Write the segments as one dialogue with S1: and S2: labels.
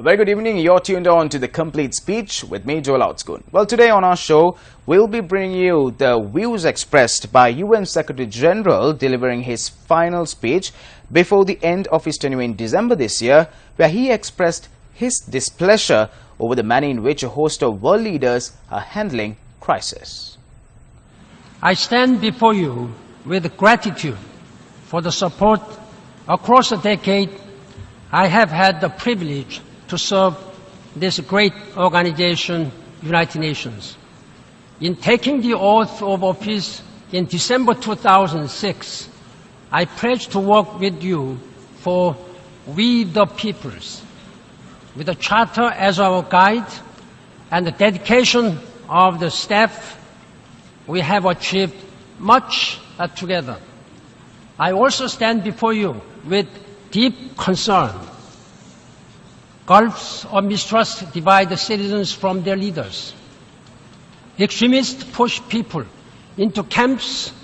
S1: Very good evening. You're tuned on to The Complete Speech with me, Joel Outscoon. Well, today on our show, we'll be bringing you the views expressed by UN Secretary General delivering his final speech before the end of his tenure in December this year, where he expressed his displeasure over the manner in which a host of world leaders are handling crisis.
S2: I stand before you with gratitude for the support across a decade. I have had the privilege to serve this great organization, United Nations. In taking the oath of office in December 2006, I pledged to work with you for we the peoples. With the Charter as our guide and the dedication of the staff, we have achieved much together. I also stand before you with deep concern. Gulfs of mistrust divide the citizens from their leaders. Extremists push people into camps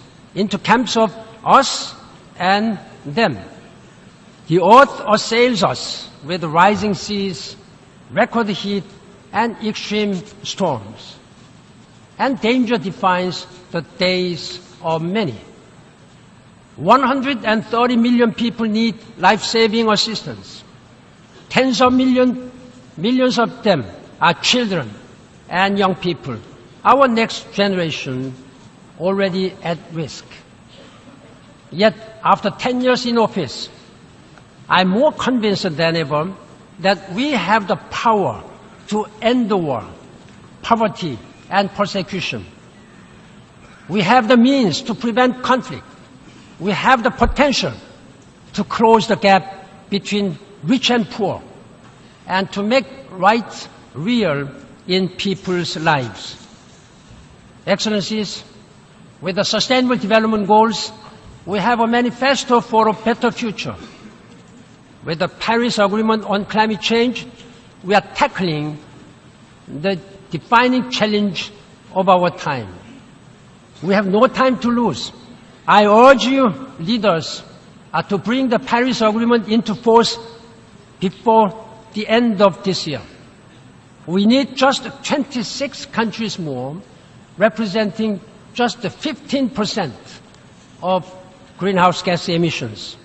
S2: of us and them. The earth assails us with rising seas, record heat, and extreme storms. And danger defines the days of many. 130 million people need life-saving assistance. Tens of millions of them are children and young people, our next generation, already at risk. Yet, after 10 years in office, I'm more convinced than ever that we have the power to end the war, poverty, and persecution. We have the means to prevent conflict. We have the potential to close the gap between rich and poor, and to make rights real in people's lives. Excellencies, with the Sustainable Development Goals, we have a manifesto for a better future. With the Paris Agreement on climate change, we are tackling the defining challenge of our time. We have no time to lose. I urge you, leaders, to bring the Paris Agreement into force before the end of this year. We need just 26 countries more, representing just 15% of greenhouse gas emissions.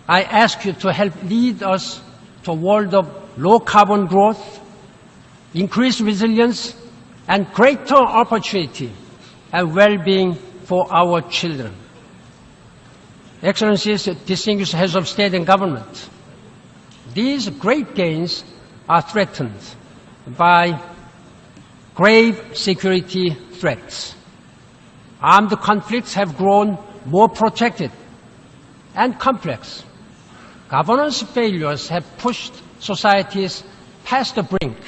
S2: I ask you to help lead us to a world of low carbon growth, increased resilience, and greater opportunity and well-being for our children. Excellencies, distinguished heads of state and government, these great gains are threatened by grave security threats. Armed conflicts have grown more protracted and complex. Governance failures have pushed societies past the brink.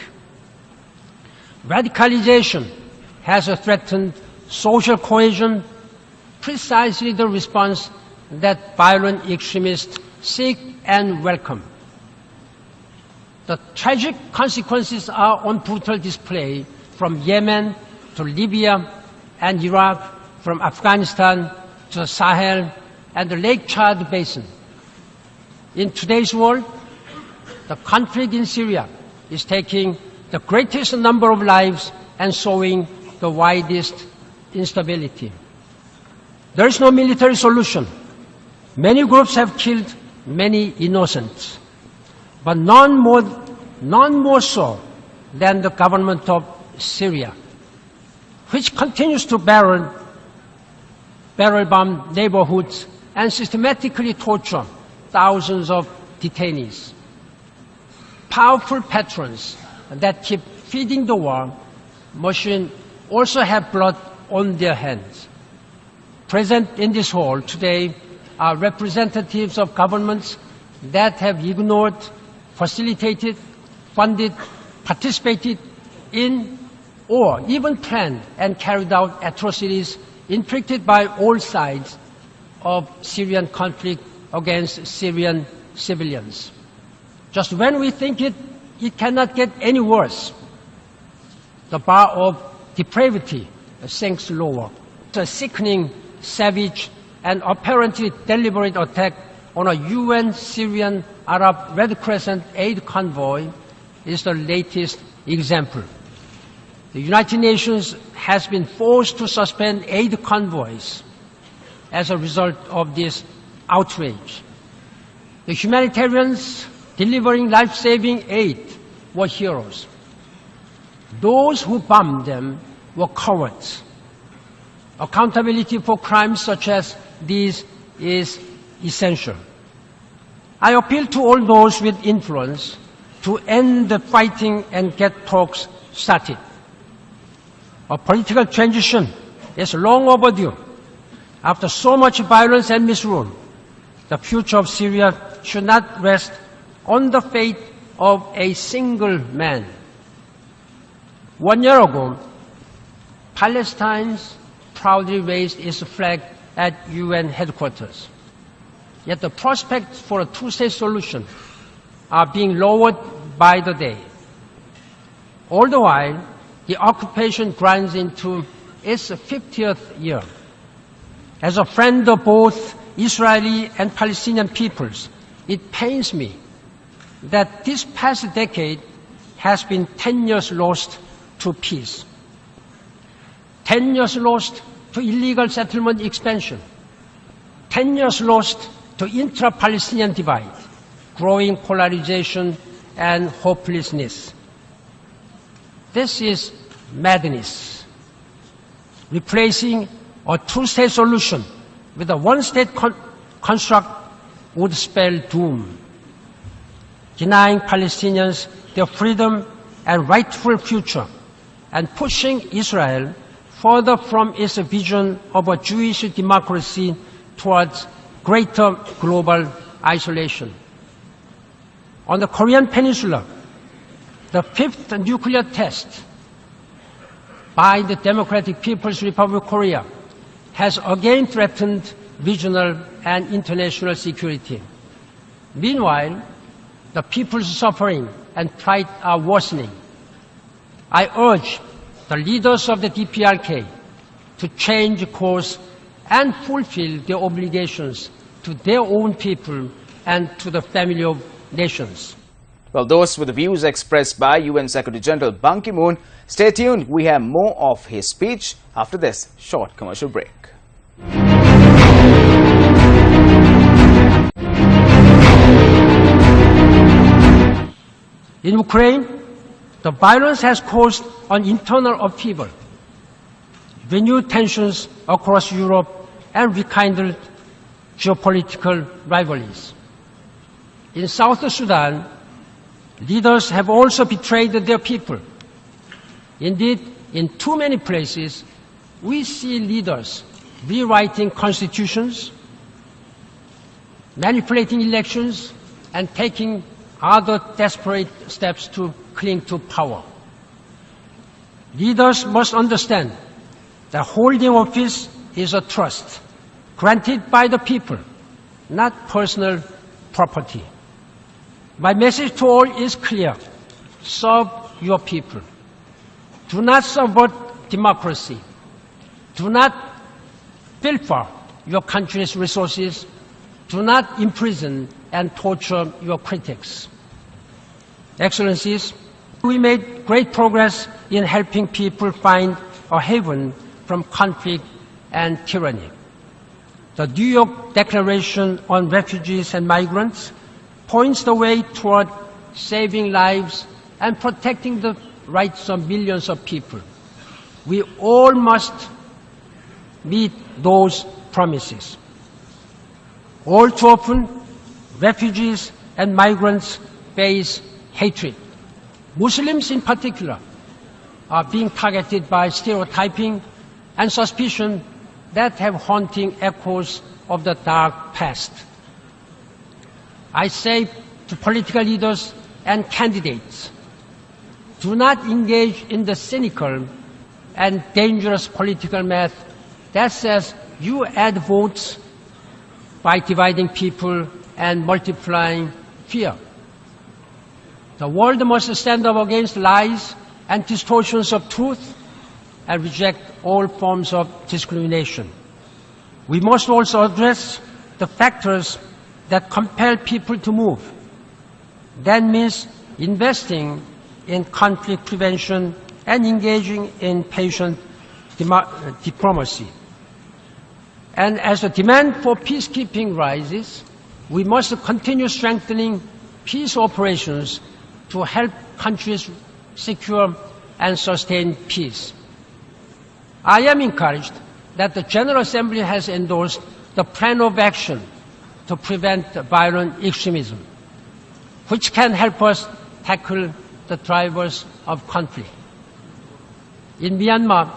S2: Radicalization has threatened social cohesion, precisely the response that violent extremists seek and welcome. The tragic consequences are on brutal display from Yemen to Libya and Iraq, from Afghanistan to the Sahel and the Lake Chad Basin. In today's world, the conflict in Syria is taking the greatest number of lives and sowing the widest instability. There is no military solution. Many groups have killed many innocents, but none more so than the government of Syria, which continues to barrel bomb neighborhoods and systematically torture thousands of detainees. Powerful patrons that keep feeding the war machine also have blood on their hands. Present in this hall today are representatives of governments that have ignored, facilitated, funded, participated in, or even planned and carried out atrocities inflicted by all sides of Syrian conflict against Syrian civilians. Just when we think it cannot get any worse, the bar of depravity sinks lower. A sickening, savage, and apparently deliberate attack on a UN Syrian Arab Red Crescent aid convoy is the latest example. The United Nations has been forced to suspend aid convoys as a result of this outrage. The humanitarians delivering life-saving aid were heroes. Those who bombed them were cowards. Accountability for crimes such as these is essential. I appeal to all those with influence to end the fighting and get talks started. A political transition is long overdue. After so much violence and misrule, the future of Syria should not rest on the fate of a single man. 1 year ago, Palestine proudly raised its flag at UN headquarters. Yet the prospects for a two-state solution are being lowered by the day. All the while, the occupation grinds into its 50th year. As a friend of both Israeli and Palestinian peoples, it pains me that this past decade has been 10 years lost to peace. 10 years lost to illegal settlement expansion. 10 years lost to intra-Palestinian divide, growing polarization and hopelessness. This is madness. Replacing a two-state solution with a one-state construct would spell doom. Denying Palestinians their freedom and rightful future and pushing Israel further from its vision of a Jewish democracy towards greater global isolation. On the Korean Peninsula, the fifth nuclear test by the Democratic People's Republic of Korea has again threatened regional and international security. Meanwhile, the people's suffering and plight are worsening. I urge the leaders of the DPRK to change course and fulfill their obligations to their own people and to the family of nations.
S1: Well, those were the views expressed by UN Secretary General Ban Ki-moon. Stay tuned. We have more of his speech after this short commercial break.
S2: In Ukraine, the violence has caused an internal upheaval, renewed tensions across Europe, and rekindled geopolitical rivalries. In South Sudan, leaders have also betrayed their people. Indeed, in too many places, we see leaders rewriting constitutions, manipulating elections, and taking other desperate steps to cling to power. Leaders must understand that holding office is a trust granted by the people, not personal property. My message to all is clear. Serve your people. Do not subvert democracy. Do not pilfer your country's resources. Do not imprison and torture your critics. Excellencies, we made great progress in helping people find a haven from conflict and tyranny. The New York Declaration on Refugees and Migrants points the way toward saving lives and protecting the rights of millions of people. We all must meet those promises. All too often, refugees and migrants face hatred. Muslims in particular are being targeted by stereotyping and suspicion that have haunting echoes of the dark past. I say to political leaders and candidates, do not engage in the cynical and dangerous political math that says you add votes by dividing people and multiplying fear. The world must stand up against lies and distortions of truth and reject all forms of discrimination. We must also address the factors that compel people to move. That means investing in conflict prevention and engaging in patient diplomacy. And as the demand for peacekeeping rises, we must continue strengthening peace operations to help countries secure and sustain peace. I am encouraged that the General Assembly has endorsed the plan of action to prevent violent extremism, which can help us tackle the drivers of conflict. In Myanmar,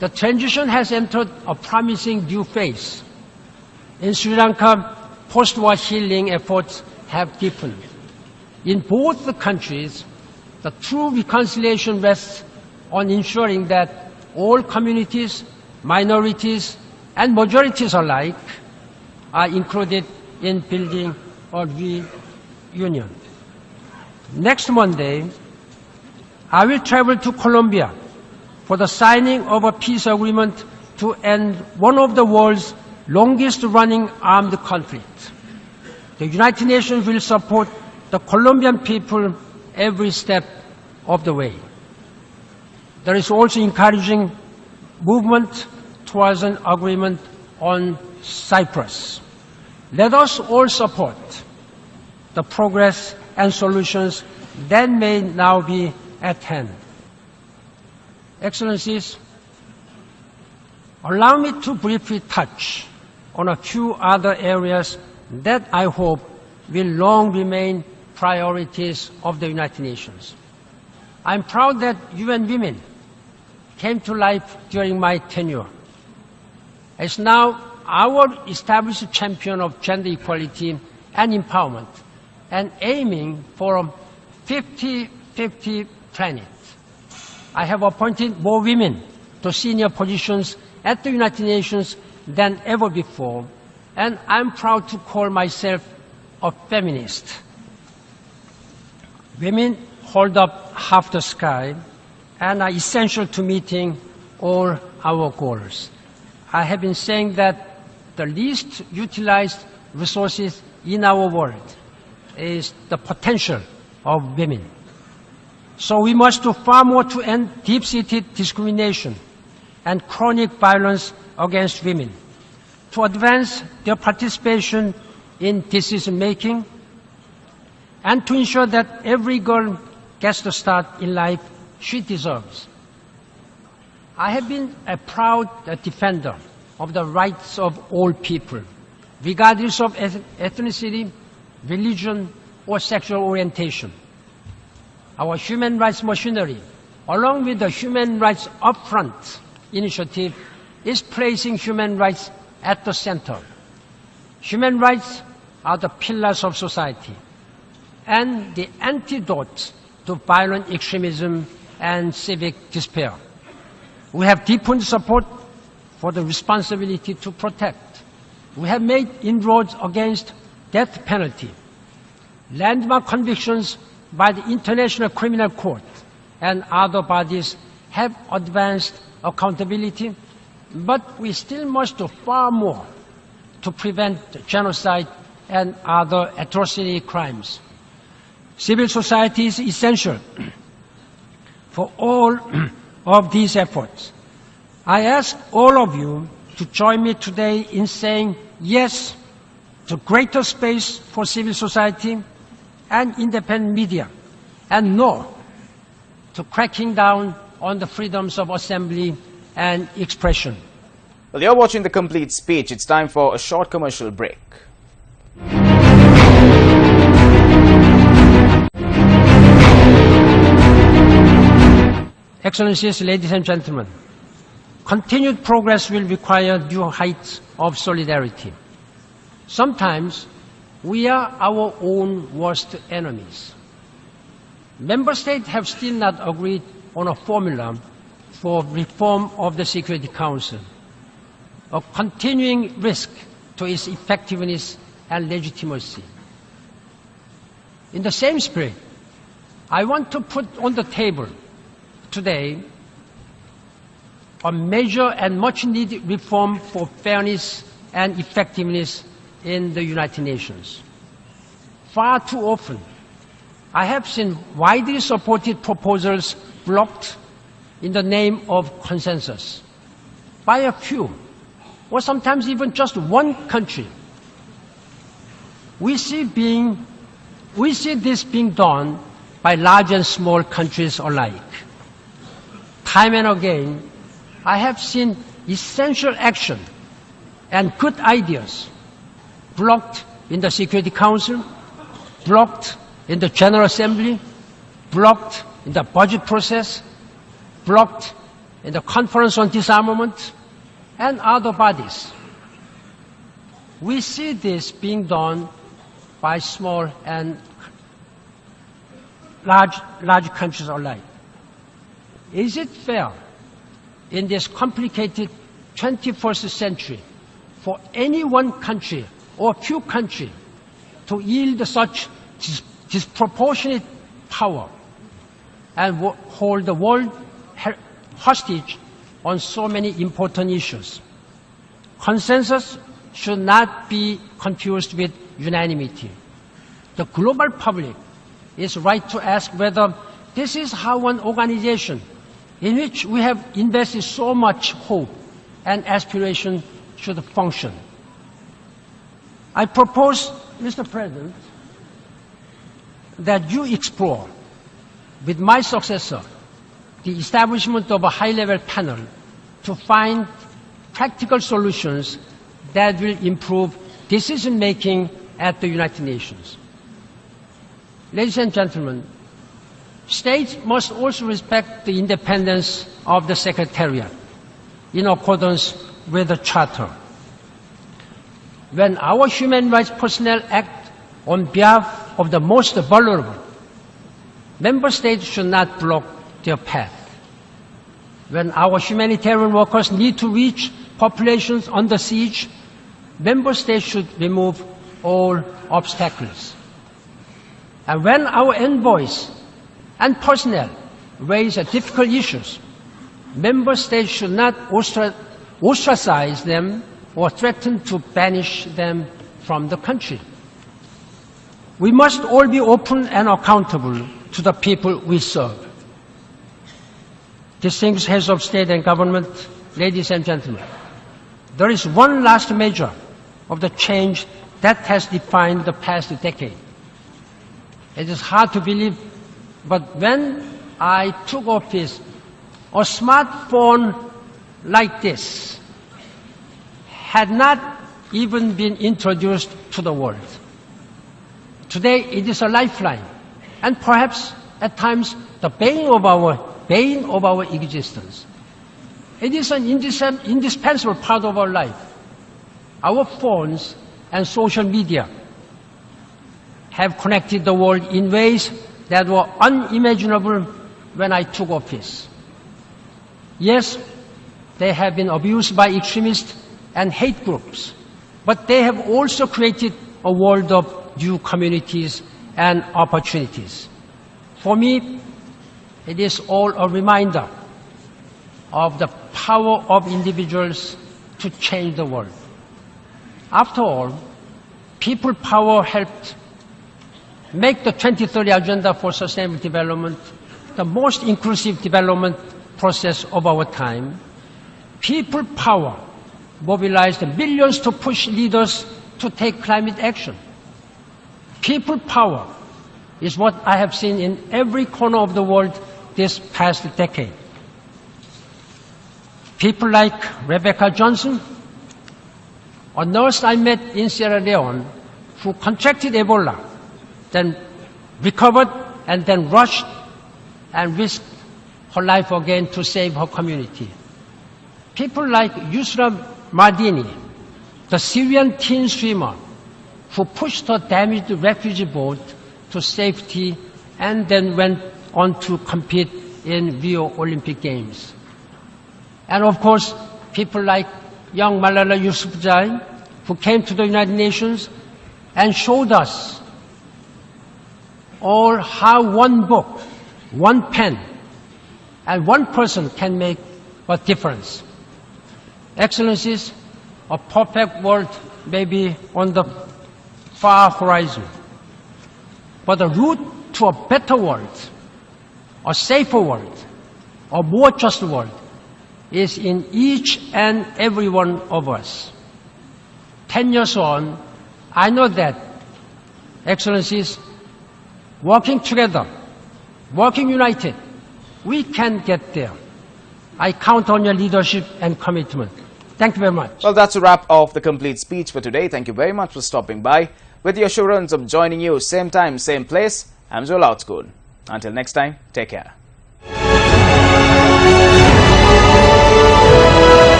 S2: the transition has entered a promising new phase. In Sri Lanka, post-war healing efforts have deepened. In both the countries, the true reconciliation rests on ensuring that all communities, minorities, and majorities alike are included in building a reunion. Next Monday, I will travel to Colombia for the signing of a peace agreement to end one of the world's longest-running armed conflicts. The United Nations will support the Colombian people every step of the way. There is also encouraging movement towards an agreement on Cyprus. Let us all support the progress and solutions that may now be at hand. Excellencies, allow me to briefly touch on a few other areas that I hope will long remain priorities of the United Nations. I'm proud that UN Women came to life during my tenure. As now our established champion of gender equality and empowerment and aiming for a 50-50 planet, I have appointed more women to senior positions at the United Nations than ever before, and I'm proud to call myself a feminist. Women hold up half the sky and are essential to meeting all our goals. I have been saying that the least utilized resources in our world is the potential of women. So we must do far more to end deep-seated discrimination and chronic violence against women, to advance their participation in decision-making, and to ensure that every girl gets the start in life she deserves. I have been a proud defender of the rights of all people, regardless of ethnicity, religion, or sexual orientation. Our human rights machinery, along with the Human Rights Upfront initiative, is placing human rights at the center. Human rights are the pillars of society and the antidote to violent extremism and civic despair. We have deepened support for the responsibility to protect. We have made inroads against death penalty. Landmark convictions by the International Criminal Court and other bodies have advanced accountability, but we still must do far more to prevent genocide and other atrocity crimes. Civil society is essential for all of these efforts. I ask all of you to join me today in saying yes to greater space for civil society and independent media, and no to cracking down on the freedoms of assembly and expression.
S1: Well, you're watching the complete speech. It's time for a short commercial break.
S2: Excellencies, ladies and gentlemen, continued progress will require new heights of solidarity. Sometimes we are our own worst enemies. Member States have still not agreed on a formula for reform of the Security Council, a continuing risk to its effectiveness and legitimacy. In the same spirit, I want to put on the table today a major and much-needed reform for fairness and effectiveness in the United Nations. Far too often, I have seen widely supported proposals blocked in the name of consensus by a few, or sometimes even just one country. We see this being done by large and small countries alike. Time and again, I have seen essential action and good ideas blocked in the Security Council, blocked in the General Assembly, blocked in the budget process, blocked in the Conference on Disarmament, and other bodies. We see this being done by small and large countries alike. Is it fair in this complicated 21st century for any one country or few countries to yield such disproportionate power and hold the world hostage on so many important issues? Consensus should not be confused with unanimity. The global public is right to ask whether this is how an organization in which we have invested so much hope and aspiration should function. I propose, Mr. President, that you explore with my successor the establishment of a high-level panel to find practical solutions that will improve decision-making at the United Nations. Ladies and gentlemen, states must also respect the independence of the Secretariat in accordance with the Charter. When our human rights personnel act on behalf of the most vulnerable, member states should not block their path. When our humanitarian workers need to reach populations under siege, member states should remove all obstacles. And when our envoys and personnel raise difficult issues, member states should not ostracize them or threaten to banish them from the country. We must all be open and accountable to the people we serve. Distinguished heads of state and government, ladies and gentlemen, there is one last measure of the change that has defined the past decade. It is hard to believe, but when I took office, a smartphone like this had not even been introduced to the world. Today it is a lifeline, and perhaps at times the bane of our existence. It is an indispensable part of our life. Our phones and social media have connected the world in ways that were unimaginable when I took office. Yes, they have been abused by extremists and hate groups, but they have also created a world of new communities and opportunities. For me, it is all a reminder of the power of individuals to change the world. After all, people power helped make the 2030 Agenda for Sustainable Development the most inclusive development process of our time. People power mobilized millions to push leaders to take climate action. People power is what I have seen in every corner of the world this past decade. People like Rebecca Johnson, a nurse I met in Sierra Leone who contracted Ebola, then recovered and then rushed and risked her life again to save her community. People like Yusra Mardini, the Syrian teen swimmer who pushed her damaged refugee boat to safety and then went on to compete in Rio Olympic Games. And of course, people like young Malala Yousafzai, who came to the United Nations and showed us all how one book, one pen, and one person can make a difference. Excellencies, a perfect world may be on the far horizon, but the route to a better world, a safer world, a more just world is in each and every one of us. 10 years on, I know that, Excellencies, working together, working united, we can get there. I count on your leadership and commitment. Thank you very much.
S1: Well, that's a wrap of the complete speech for today. Thank you very much for stopping by. With the assurance of joining you same time, same place, I'm Joel Outschool. Until next time, take care.